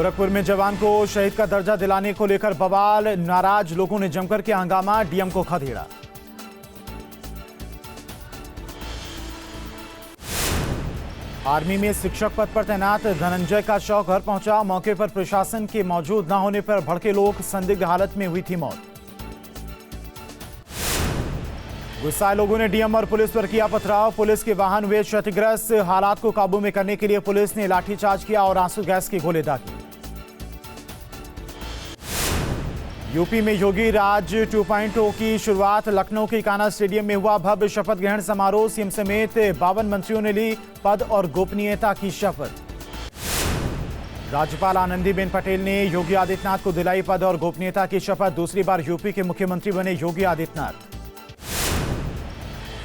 गोरखपुर में जवान को शहीद का दर्जा दिलाने को लेकर बवाल, नाराज लोगों ने जमकर किया हंगामा, डीएम को खदेड़ा। आर्मी में शिक्षक पद पर तैनात धनंजय का शव घर पहुंचा, मौके पर प्रशासन के मौजूद न होने पर भड़के लोग, संदिग्ध हालत में हुई थी मौत। गुस्साए लोगों ने डीएम और पुलिस पर किया पथराव, पुलिस के वाहन हुए क्षतिग्रस्त, हालात को काबू में करने के लिए पुलिस ने लाठीचार्ज किया और आंसू गैस के गोले दागे। यूपी में योगी राज 2.0 की शुरुआत, लखनऊ के कान्हा स्टेडियम में हुआ भव्य शपथ ग्रहण समारोह, सीएम समेत 52 मंत्रियों ने ली पद और गोपनीयता की शपथ। राज्यपाल आनंदीबेन पटेल ने योगी आदित्यनाथ को दिलाई पद और गोपनीयता की शपथ, दूसरी बार यूपी के मुख्यमंत्री बने योगी आदित्यनाथ।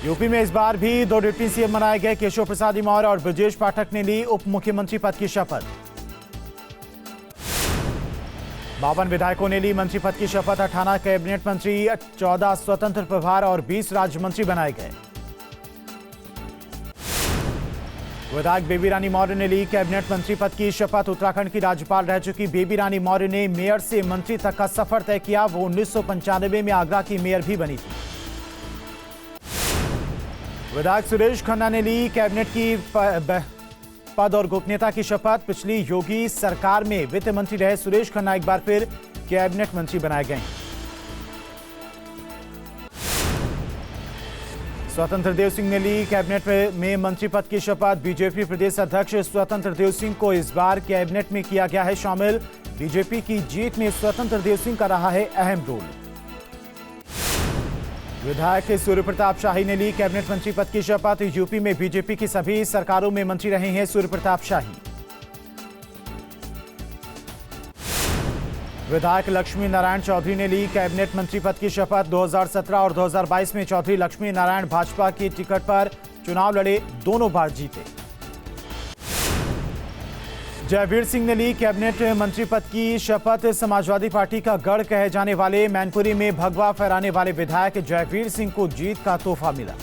यूपी में इस बार भी 2 डिप्टी सीएम बनाए गए, केशव प्रसाद मौर्य और ब्रजेश पाठक ने ली उप मुख्यमंत्री पद की शपथ। 52 विधायकों ने ली मंत्री पद की शपथ, 18 कैबिनेट मंत्री, 14 स्वतंत्र प्रभार और 20 राज्य मंत्री बनाए गए। विधायक बेबी रानी मौर्य ने ली कैबिनेट मंत्री पद की शपथ, उत्तराखंड की राज्यपाल रह चुकी बेबी रानी मौर्य ने मेयर से मंत्री तक का सफर तय किया, वो 1995 में आगरा की मेयर भी बनी थी। विधायक सुरेश खन्ना ने ली कैबिनेट की पद और गोपनीयता की शपथ, पिछली योगी सरकार में वित्त मंत्री रहे सुरेश खन्ना एक बार फिर कैबिनेट मंत्री बनाए गए। स्वतंत्र देव सिंह ने ली कैबिनेट में मंत्री पद की शपथ, बीजेपी प्रदेश अध्यक्ष स्वतंत्र देव सिंह को इस बार कैबिनेट में किया गया है शामिल, बीजेपी की जीत में स्वतंत्र देव सिंह का रहा है अहम रोल। विधायक सूर्य प्रताप शाही ने ली कैबिनेट मंत्री पद की शपथ, यूपी में बीजेपी की सभी सरकारों में मंत्री रहे हैं सूर्य प्रताप शाही। विधायक लक्ष्मी नारायण चौधरी ने ली कैबिनेट मंत्री पद की शपथ, 2017 और 2022 में चौधरी लक्ष्मी नारायण भाजपा की टिकट पर चुनाव लड़े, दोनों बार जीते। जयवीर सिंह ने ली कैबिनेट मंत्री पद की शपथ, समाजवादी पार्टी का गढ़ कहे जाने वाले मैनपुरी में भगवा फहराने वाले विधायक जयवीर सिंह को जीत का तोहफा मिला।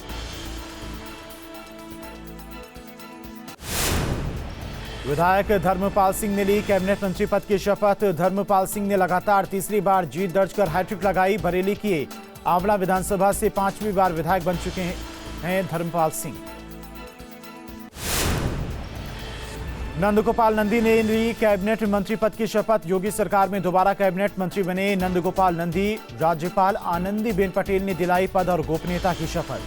विधायक धर्मपाल सिंह ने ली कैबिनेट मंत्री पद की शपथ, धर्मपाल सिंह ने लगातार तीसरी बार जीत दर्ज कर हैट्रिक लगाई, बरेली की आंवला विधानसभा से 5वीं बार विधायक बन चुके हैं धर्मपाल सिंह। नंदगोपाल नंदी ने ली कैबिनेट मंत्री पद की शपथ, योगी सरकार में दोबारा कैबिनेट मंत्री बने नंदगोपाल नंदी, राज्यपाल आनंदीबेन पटेल ने दिलाई पद और गोपनीयता की शपथ।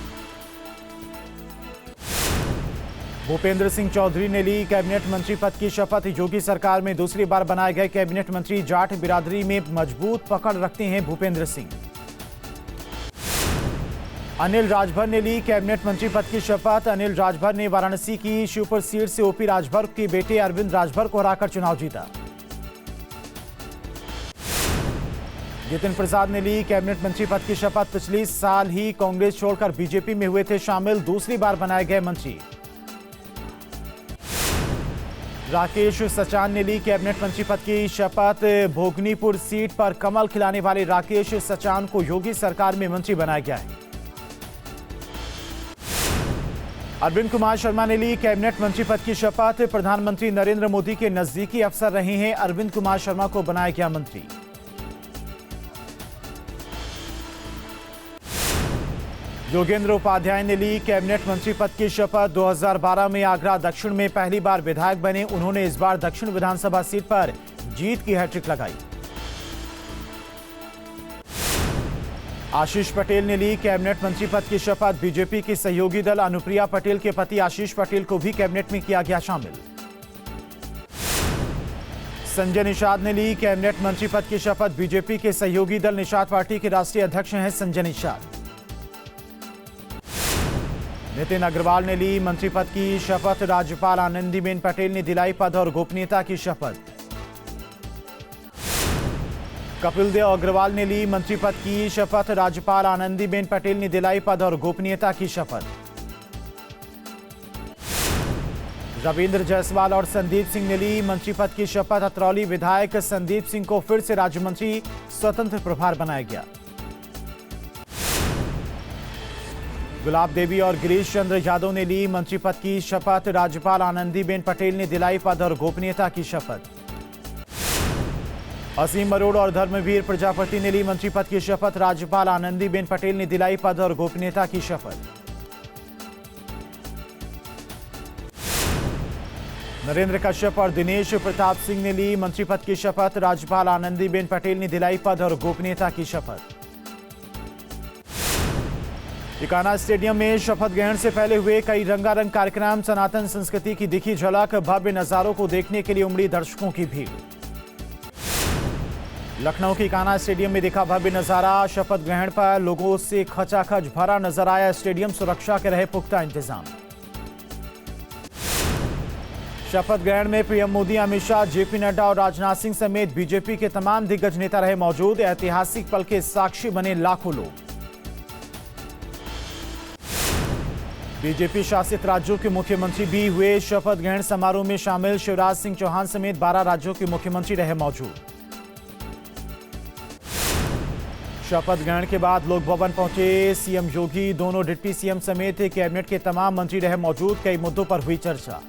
भूपेंद्र सिंह चौधरी ने ली कैबिनेट मंत्री पद की शपथ, योगी सरकार में दूसरी बार बनाए गए कैबिनेट मंत्री, जाट बिरादरी में मजबूत पकड़ रखते हैं भूपेंद्र सिंह। अनिल राजभर ने ली कैबिनेट मंत्री पद की शपथ, अनिल राजभर ने वाराणसी की शिवपुर सीट से ओपी राजभर के बेटे अरविंद राजभर को हराकर चुनाव जीता। जितिन प्रसाद ने ली कैबिनेट मंत्री पद की शपथ, पिछले साल ही कांग्रेस छोड़कर बीजेपी में हुए थे शामिल, दूसरी बार बनाए गए मंत्री। राकेश सचान ने ली कैबिनेट मंत्री पद की शपथ, भोगनीपुर सीट पर कमल खिलाने वाले राकेश सचान को योगी सरकार में मंत्री बनाया गया है। अरविंद कुमार शर्मा ने ली कैबिनेट मंत्री पद की शपथ, प्रधानमंत्री नरेंद्र मोदी के नजदीकी अफसर रहे हैं अरविंद कुमार शर्मा को बनाया गया मंत्री। योगेंद्र उपाध्याय ने ली कैबिनेट मंत्री पद की शपथ, 2012 में आगरा दक्षिण में पहली बार विधायक बने, उन्होंने इस बार दक्षिण विधानसभा सीट पर जीत की हैट्रिक लगाई। आशीष पटेल ने ली कैबिनेट मंत्री पद की शपथ, बीजेपी की सहयोगी दल अनुप्रिया पटेल के पति आशीष पटेल को भी कैबिनेट में किया गया शामिल। संजय निषाद ने ली कैबिनेट मंत्री पद की शपथ, बीजेपी के सहयोगी दल निषाद पार्टी के राष्ट्रीय अध्यक्ष हैं संजय निषाद। नितिन अग्रवाल ने ली मंत्री पद की शपथ, राज्यपाल आनंदीबेन पटेल ने दिलाई पद और गोपनीयता की शपथ। कपिल देव अग्रवाल ने ली मंत्री पद की शपथ, राज्यपाल आनंदीबेन पटेल ने दिलाई पद और गोपनीयता की शपथ। रविंद्र जायसवाल और संदीप सिंह ने ली मंत्री पद की शपथ, अतरौली विधायक संदीप सिंह को फिर से राज्य मंत्री स्वतंत्र प्रभार बनाया गया। गुलाब देवी और गिरीश चंद्र यादव ने ली मंत्री पद की शपथ, राज्यपाल आनंदीबेन पटेल ने दिलाई पद और गोपनीयता की शपथ। असीम अरोड़ और धर्मवीर प्रजापति ने ली मंत्री पद की शपथ। राज्यपाल आनंदीबेन पटेल ने दिलाई पद और गोपनीयता की शपथ। नरेंद्र कश्यप और दिनेश प्रताप सिंह ने ली मंत्री पद की शपथ। राज्यपाल आनंदीबेन पटेल ने दिलाई पद और गोपनीयता की शपथ। इकाना स्टेडियम में शपथ ग्रहण से पहले हुए कई रंगारंग कार्यक्रम। सनातन संस्कृति की दिखी झलक। भव्य नजारों को देखने के लिए उमड़ी दर्शकों की भीड़। लखनऊ के इकाना स्टेडियम में दिखा भव्य नजारा। शपथ ग्रहण पर लोगों से खचाखच भरा नजर आया स्टेडियम। सुरक्षा के रहे पुख्ता इंतजाम। शपथ ग्रहण में पीएम मोदी, अमित शाह, जेपी नड्डा और राजनाथ सिंह समेत बीजेपी के तमाम दिग्गज नेता रहे मौजूद। ऐतिहासिक पल के साक्षी बने लाखों लोग। बीजेपी शासित राज्यों के मुख्यमंत्री भी हुए शपथ ग्रहण समारोह में शामिल। शिवराज सिंह चौहान समेत 12 राज्यों के मुख्यमंत्री रहे मौजूद। शपथ ग्रहण के बाद लोक भवन पहुंचे सीएम योगी। दोनों डिप्टी सीएम समेत कैबिनेट के तमाम मंत्री रहे मौजूद। कई मुद्दों पर हुई चर्चा।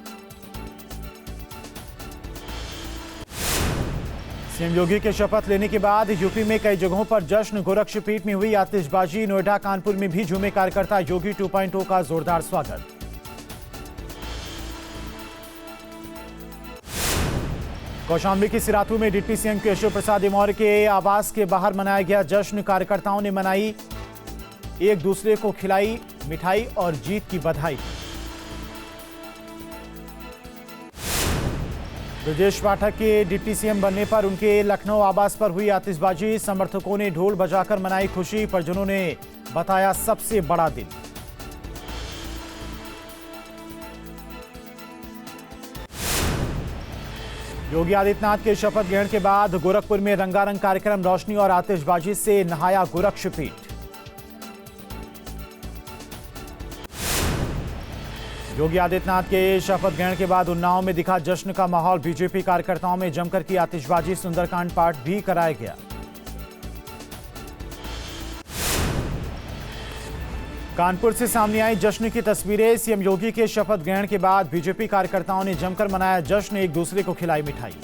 सीएम योगी के शपथ लेने के बाद यूपी में कई जगहों पर जश्न। गोरक्षपीठ में हुई आतिशबाजी। नोएडा, कानपुर में भी झूमे कार्यकर्ता। योगी 2.0 का जोरदार स्वागत। कौशाम्बी की सिराथू में डिप्टी सीएम केशव प्रसाद मौर्य के आवास के बाहर मनाया गया जश्न। कार्यकर्ताओं ने मनाई, एक दूसरे को खिलाई मिठाई और जीत की बधाई। ब्रजेश पाठक के डिप्टी सीएम बनने पर उनके लखनऊ आवास पर हुई आतिशबाजी। समर्थकों ने ढोल बजाकर मनाई खुशी। परिजनों ने बताया सबसे बड़ा दिन। योगी आदित्यनाथ के शपथ ग्रहण के बाद गोरखपुर में रंगारंग कार्यक्रम। रोशनी और आतिशबाजी से नहाया गोरक्षपीठ। योगी आदित्यनाथ के शपथ ग्रहण के बाद उन्नाव में दिखा जश्न का माहौल। बीजेपी कार्यकर्ताओं में जमकर की आतिशबाजी। सुंदरकांड पाठ भी कराया गया। कानपुर से सामने आई जश्न की तस्वीरें। सीएम योगी के शपथ ग्रहण के बाद बीजेपी कार्यकर्ताओं ने जमकर मनाया जश्न। एक दूसरे को खिलाई मिठाई।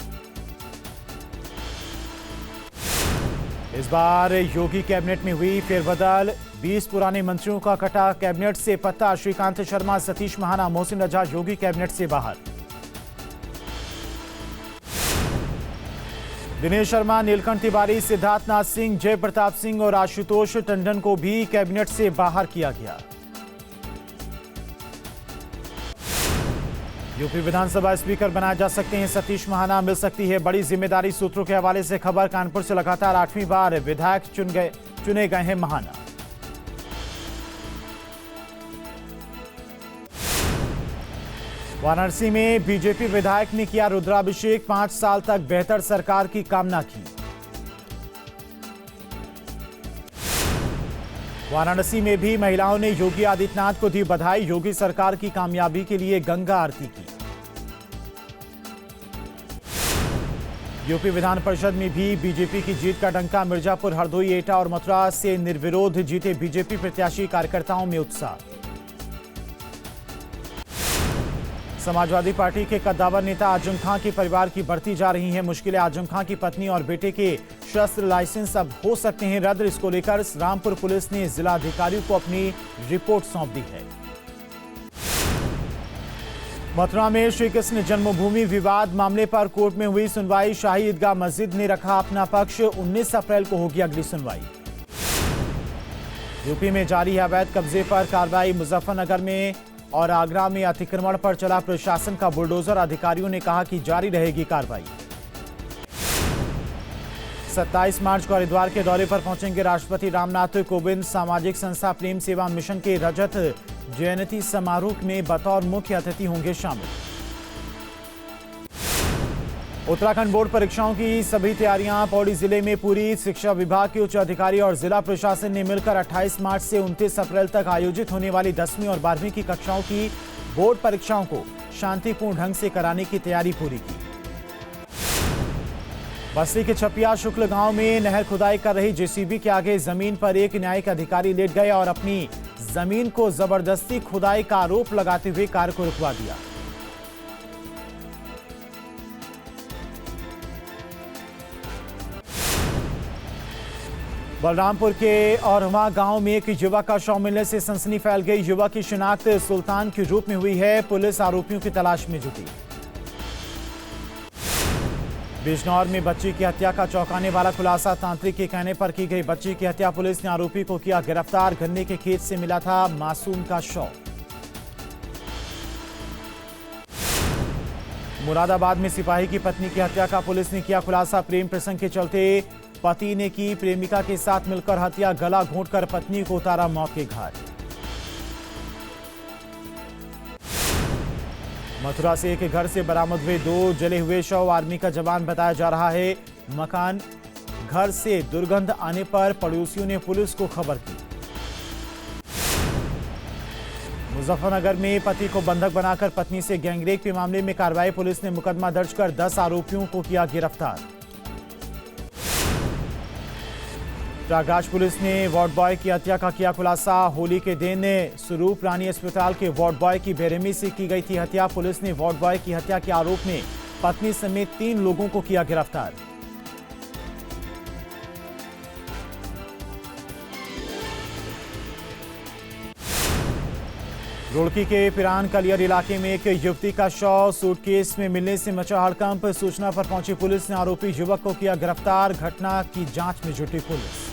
इस बार योगी कैबिनेट में हुई फेरबदल। 20 पुराने मंत्रियों का कटा कैबिनेट से पत्ता। श्रीकांत शर्मा, सतीश महाना, मोहसिन रजा योगी कैबिनेट से बाहर। दिनेश शर्मा, नीलकंठ तिवारी, सिद्धार्थ नाथ सिंह, जय प्रताप सिंह और आशुतोष टंडन को भी कैबिनेट से बाहर किया गया। यूपी विधानसभा स्पीकर बनाए जा सकते हैं सतीश महाना। मिल सकती है बड़ी जिम्मेदारी। सूत्रों के हवाले से खबर। कानपुर से लगातार 8वीं बार विधायक चुने गए हैं महाना। वाराणसी में बीजेपी विधायक ने किया रुद्राभिषेक। 5 साल तक बेहतर सरकार की कामना की। वाराणसी में भी महिलाओं ने योगी आदित्यनाथ को दी बधाई। योगी सरकार की कामयाबी के लिए गंगा आरती की। यूपी विधान परिषद में भी बीजेपी की जीत का डंका। मिर्जापुर, हरदोई, एटा और मथुरा से निर्विरोध जीते बीजेपी प्रत्याशी। कार्यकर्ताओं में उत्साह। समाजवादी पार्टी के कद्दावर नेता आजम खां के परिवार की बढ़ती जा रही हैं मुश्किलें। आजम खां की पत्नी और बेटे के शस्त्र लाइसेंस अब हो सकते हैं रद्द। इसको लेकर रामपुर पुलिस ने जिलाधिकारियों को अपनी रिपोर्ट सौंप दी है। मथुरा में श्री कृष्ण जन्मभूमि विवाद मामले पर कोर्ट में हुई सुनवाई। शाही ईदगाह मस्जिद ने रखा अपना पक्ष। 19 अप्रैल को होगी अगली सुनवाई। यूपी में जारी है अवैध कब्जे पर कार्रवाई। मुजफ्फरनगर में और आगरा में अतिक्रमण पर चला प्रशासन का बुलडोजर। अधिकारियों ने कहा कि जारी रहेगी कार्रवाई। 27 मार्च को हरिद्वार के दौरे पर पहुंचेंगे राष्ट्रपति रामनाथ कोविंद। सामाजिक संस्था प्रेम सेवा मिशन के रजत जयंती समारोह में बतौर मुख्य अतिथि होंगे शामिल। उत्तराखंड बोर्ड परीक्षाओं की सभी तैयारियां पौड़ी जिले में पूरी। शिक्षा विभाग के उच्च अधिकारी और जिला प्रशासन ने मिलकर 28 मार्च से 29 अप्रैल तक आयोजित होने वाली 10वीं और 12वीं की कक्षाओं की बोर्ड परीक्षाओं को शांतिपूर्ण ढंग से कराने की तैयारी पूरी की। बस्ती के छपिया शुक्ल गांव में नहर खुदाई कर रही जेसीबी के आगे जमीन पर एक न्यायिक अधिकारी लेट गए और अपनी जमीन को जबरदस्ती खुदाई का आरोप लगाते हुए कार्य को रुकवा दिया। बलरामपुर के औरहवा गांव में एक युवक का शव मिलने से सनसनी फैल गई। युवक की शिनाख्त सुल्तान के रूप में हुई है। पुलिस आरोपियों की तलाश में जुटी। बिजनौर में बच्ची की हत्या का चौंकाने वाला खुलासा। तांत्रिक के कहने पर की गई बच्ची की हत्या। पुलिस ने आरोपी को किया गिरफ्तार। गन्ने के खेत से मिला था मासूम का शव। मुरादाबाद में सिपाही की पत्नी की हत्या का पुलिस ने किया खुलासा। प्रेम प्रसंग के चलते पति ने की प्रेमिका के साथ मिलकर हत्या। गला घोंटकर पत्नी को उतारा मौत के घाट। मथुरा से एक घर से बरामद हुए 2 जले हुए शव। आर्मी का जवान बताया जा रहा है। मकान घर से दुर्गंध आने पर पड़ोसियों ने पुलिस को खबर की। मुजफ्फरनगर में पति को बंधक बनाकर पत्नी से गैंगरेप के मामले में कार्रवाई। पुलिस ने मुकदमा दर्ज कर 10 आरोपियों को किया गिरफ्तार। प्रयागराज पुलिस ने वार्ड बॉय की हत्या का किया खुलासा। होली के दिन स्वरूप रानी अस्पताल के वार्ड बॉय की बेरहमी से की गई थी हत्या। पुलिस ने वार्ड बॉय की हत्या के आरोप में पत्नी समेत 3 लोगों को किया गिरफ्तार। रुड़की के पिरान कलियर इलाके में एक युवती का शव सूटकेस में मिलने से मचा हड़कंप। सूचना पर पहुंची पुलिस ने आरोपी युवक को किया गिरफ्तार। घटना की जांच में जुटी पुलिस।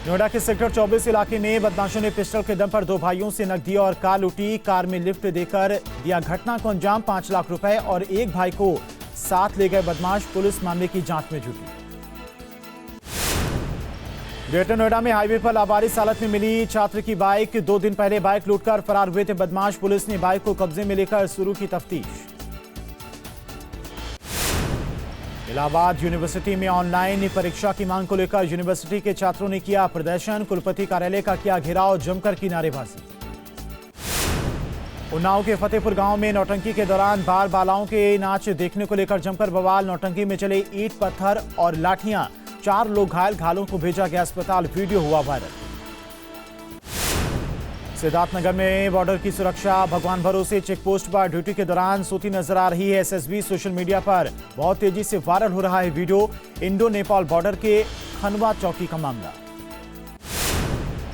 नोएडा के सेक्टर 24 इलाके में बदमाशों ने पिस्टल के दम पर 2 भाइयों से नकदी और कार लूटी। कार में लिफ्ट देकर दिया घटना को अंजाम। 5 लाख रुपए और एक भाई को साथ ले गए बदमाश। पुलिस मामले की जांच में जुटी। ग्रेटर नोएडा में हाईवे पर लावारिस हालत में मिली छात्र की बाइक। 2 दिन पहले बाइक लूटकर फरार हुए थे बदमाश। पुलिस ने बाइक को कब्जे में लेकर शुरू की तफ्तीश। इलाहाबाद यूनिवर्सिटी में ऑनलाइन परीक्षा की मांग को लेकर यूनिवर्सिटी के छात्रों ने किया प्रदर्शन। कुलपति कार्यालय का किया घेराव। जमकर की नारेबाजी। उन्नाव के फतेहपुर गांव में नौटंकी के दौरान बाल बालाओं के नाच देखने को लेकर जमकर बवाल। नौटंकी में चले ईंट पत्थर और लाठियां। 4 लोग घायल। घायलों को भेजा गया अस्पताल। वीडियो हुआ वायरल। सिद्धार्थनगर में बॉर्डर की सुरक्षा भगवान भरोसे चेकपोस्ट पर ड्यूटी के दौरान सोती नजर आ रही है एसएसबी। सोशल मीडिया पर बहुत तेजी से वायरल हो रहा है वीडियो। इंडो नेपाल बॉर्डर के खनवा चौकी का मामला।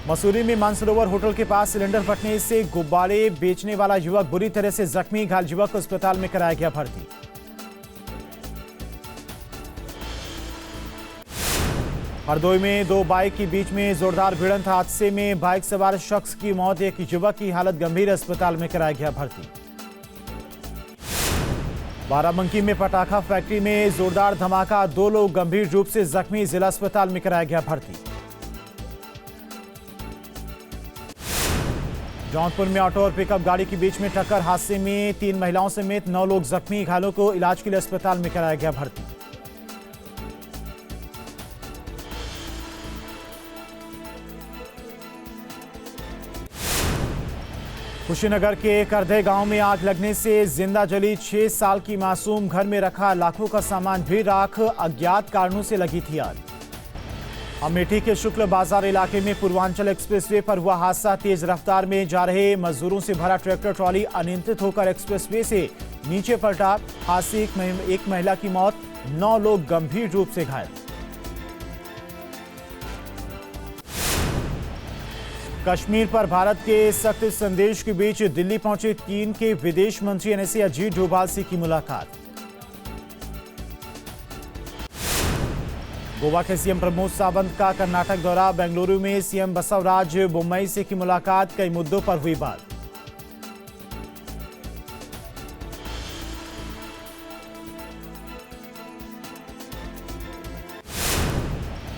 मसूरी में मानसरोवर होटल के पास सिलेंडर फटने से गुब्बारे बेचने वाला युवक बुरी तरह से जख्मी। घायल युवक को अस्पताल में कराया गया भर्ती। हरदोई में 2 बाइक के बीच में जोरदार भिड़ंत। हादसे में बाइक सवार शख्स की मौत। एक युवक की हालत गंभीर। अस्पताल में कराया गया भर्ती। बाराबंकी में पटाखा फैक्ट्री में जोरदार धमाका। 2 लोग गंभीर रूप से जख्मी। जिला अस्पताल में कराया गया भर्ती। जौनपुर में ऑटो और पिकअप गाड़ी के बीच में टक्कर। हादसे में 3 महिलाओं समेत 9 लोग जख्मी। घायलों को इलाज के लिए अस्पताल में कराया गया भर्ती। कुशीनगर के करधे गांव में आग लगने से जिंदा जली 6 साल की मासूम। घर में रखा लाखों का सामान भी राख। अज्ञात कारणों से लगी थी आग। अमेठी के शुक्ल बाजार इलाके में पूर्वांचल एक्सप्रेसवे पर हुआ हादसा। तेज रफ्तार में जा रहे मजदूरों से भरा ट्रैक्टर ट्रॉली अनियंत्रित होकर एक्सप्रेसवे से नीचे पलटा। हादसे एक महिला की मौत। 9 लोग गंभीर रूप से घायल। कश्मीर पर भारत के सख्त संदेश के बीच दिल्ली पहुंचे चीन के विदेश मंत्री एनएसए अजीत डोभाल से की मुलाकात। गोवा के सीएम प्रमोद सावंत का कर्नाटक दौरा। बेंगलुरु में सीएम बसवराज बोम्मई से की मुलाकात। कई मुद्दों पर हुई बात।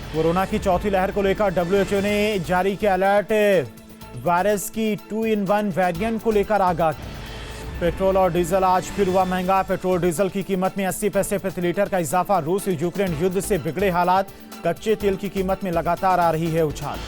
कोरोना की चौथी लहर को लेकर डब्ल्यूएचओ ने जारी किया अलर्ट। वायरस की 2-in-1 वेरिएंट को लेकर आगाह। पेट्रोल और डीजल आज फिर हुआ महंगा। पेट्रोल डीजल की कीमत में 80 पैसे प्रति लीटर का इजाफा। रूस यूक्रेन युद्ध से बिगड़े हालात। कच्चे तेल की कीमत में लगातार आ रही है उछाल।